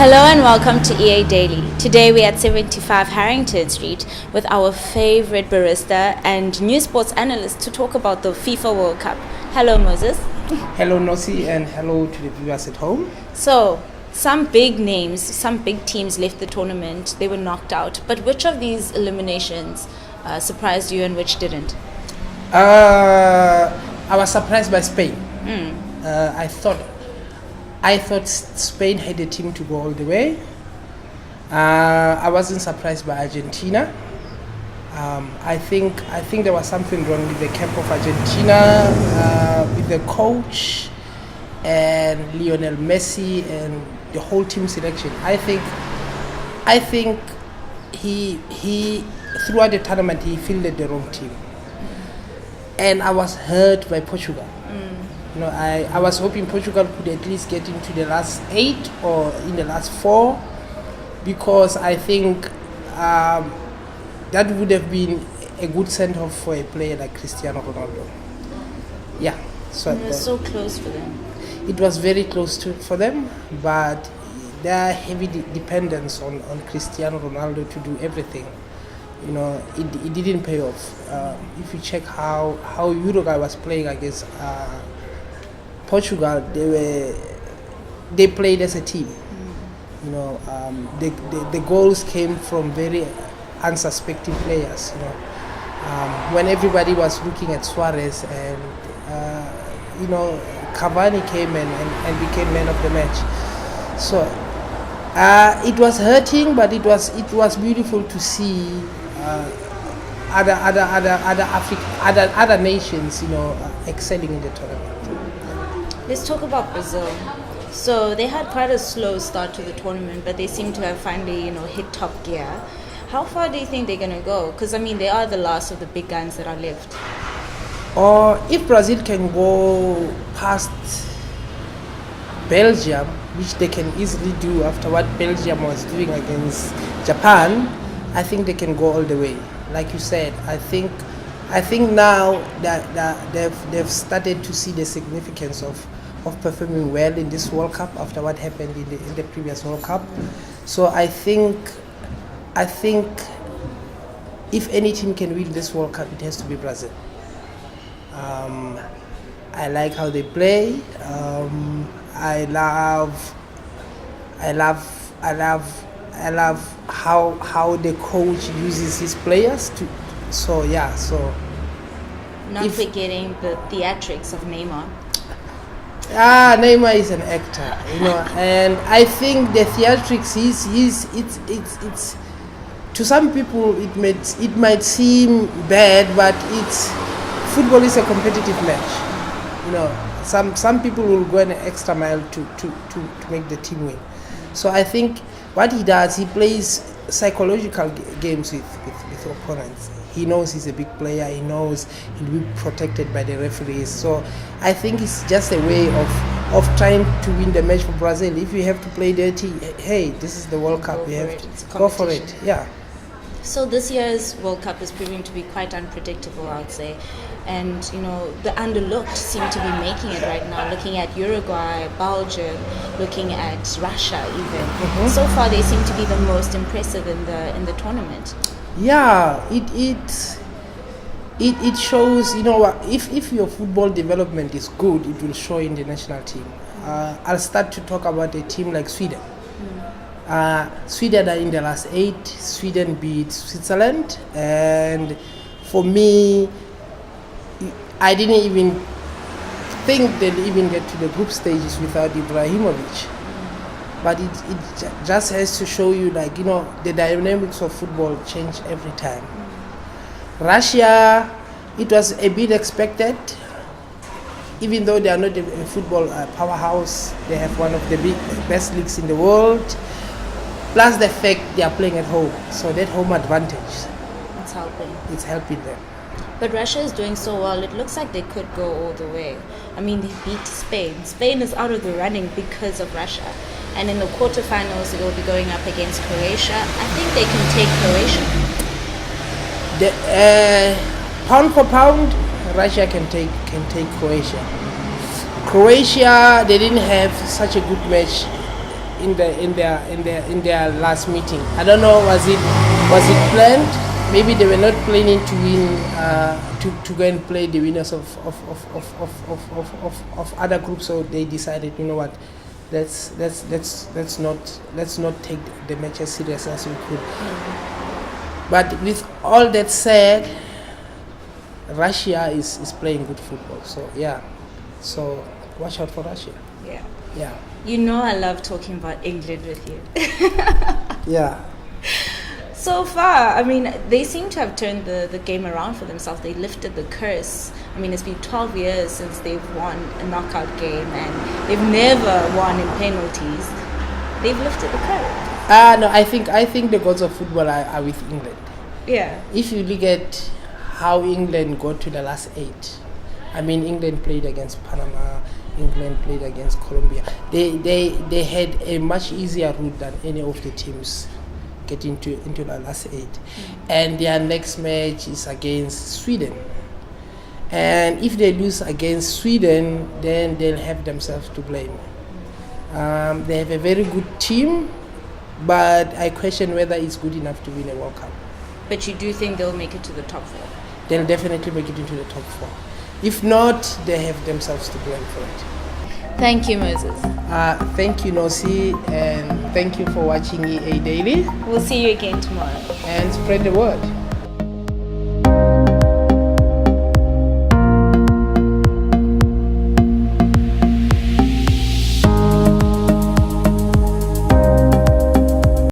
Hello and welcome to EA Daily. Today we're at 75 Harrington Street with our favorite barista and new sports analyst to talk about the FIFA World Cup. Hello Moses. Hello Nossi, and hello to the viewers at home. So, some big names, some big teams left the tournament. They were knocked out. But which of these eliminations surprised you and which didn't? I was surprised by Spain. I thought Spain had a team to go all the way. I wasn't surprised by Argentina. I think there was something wrong with the camp of Argentina, with the coach and Lionel Messi and the whole team selection. I think he throughout the tournament he fielded the wrong team, and I was hurt by Portugal. You know, I was hoping Portugal could at least get into the last 8 or in the last 4, because I think that would have been a good send-off for a player like Cristiano Ronaldo. Yeah, so it was so close for them. It was very close for them, but their heavy dependence on Cristiano Ronaldo to do everything, you know, it didn't pay off. If you check how Uruguay was playing against Portugal, they played as a team. You know, the goals came from very unsuspecting players. You know, when everybody was looking at Suarez and you know, Cavani came and became man of the match. So it was hurting, but it was beautiful to see other nations, you know, excelling in the tournament. Let's talk about Brazil. So they had quite a slow start to the tournament, but they seem to have finally, you know, hit top gear. How far do you think they're going to go? Because, I mean, they are the last of the big guns that are left. Or if Brazil can go past Belgium, which they can easily do after what Belgium was doing against Japan, I think they can go all the way. Like you said, I think now that they've started to see the significance of performing well in this World Cup after what happened in the previous World Cup. So I think if any team can win this World Cup, it has to be Brazil. I like how they play. I love how the coach uses his players to. So yeah, so. Not forgetting the theatrics of Neymar. Neymar is an actor, you know, and I think the theatrics it's to some people it might seem bad, but football is a competitive match. You know, some people will go an extra mile to make the team win. So I think what he does, he plays psychological games with opponents. He knows he's a big player. He knows he'll be protected by the referees. So I think it's just a way of trying to win the match for Brazil. If you have to play dirty, hey, this is the World Cup. We have to go for it. Yeah. So this year's World Cup is proving to be quite unpredictable, I would say. And, you know, the underlooked seem to be making it right now, looking at Uruguay, Belgium, looking at Russia even. Mm-hmm. So far they seem to be the most impressive in the tournament. Yeah, it shows, you know, if your football development is good, it will show in the national team. I'll start to talk about a team like Sweden. Sweden are in the last 8. Sweden beat Switzerland, and for me, I didn't even think they'd even get to the group stages without Ibrahimovic. But it just has to show you, like, you know, the dynamics of football change every time. Russia, it was a bit expected, even though they are not a football powerhouse. They have one of the best leagues in the world. Plus the fact they are playing at home, so that home advantage. It's helping them. But Russia is doing so well, it looks like they could go all the way. I mean, they beat Spain. Spain is out of the running because of Russia. And in the quarterfinals, it will be going up against Croatia. I think they can take Croatia. Pound for pound, Russia can take Croatia. Croatia, they didn't have such a good match in their last meeting. I don't know, was it planned? Maybe they were not planning to win, to go and play the winners of other groups. So they decided, you know what, let's not take the match as serious as we could. But with all that said, Russia is playing good football. So yeah, so watch out for Russia. Yeah. Yeah. You know I love talking about England with you. Yeah. So far, I mean, they seem to have turned the game around for themselves. They lifted the curse. I mean, it's been 12 years since they've won a knockout game, and they've never won in penalties. They've lifted the curse. No, I think the gods of football are with England. Yeah. If you look at how England got to the last 8, I mean, England played against Panama, England played against Colombia. They had a much easier route than any of the teams getting into the last 8. And their next match is against Sweden. And if they lose against Sweden, then they'll have themselves to blame. They have a very good team, but I question whether it's good enough to win a World Cup. But you do think they'll make it to the top 4? They'll definitely make it into the top 4. If not, they have themselves to blame for it. Thank you, Moses. Thank you, Nosi, and thank you for watching EA Daily. We'll see you again tomorrow. And spread the word.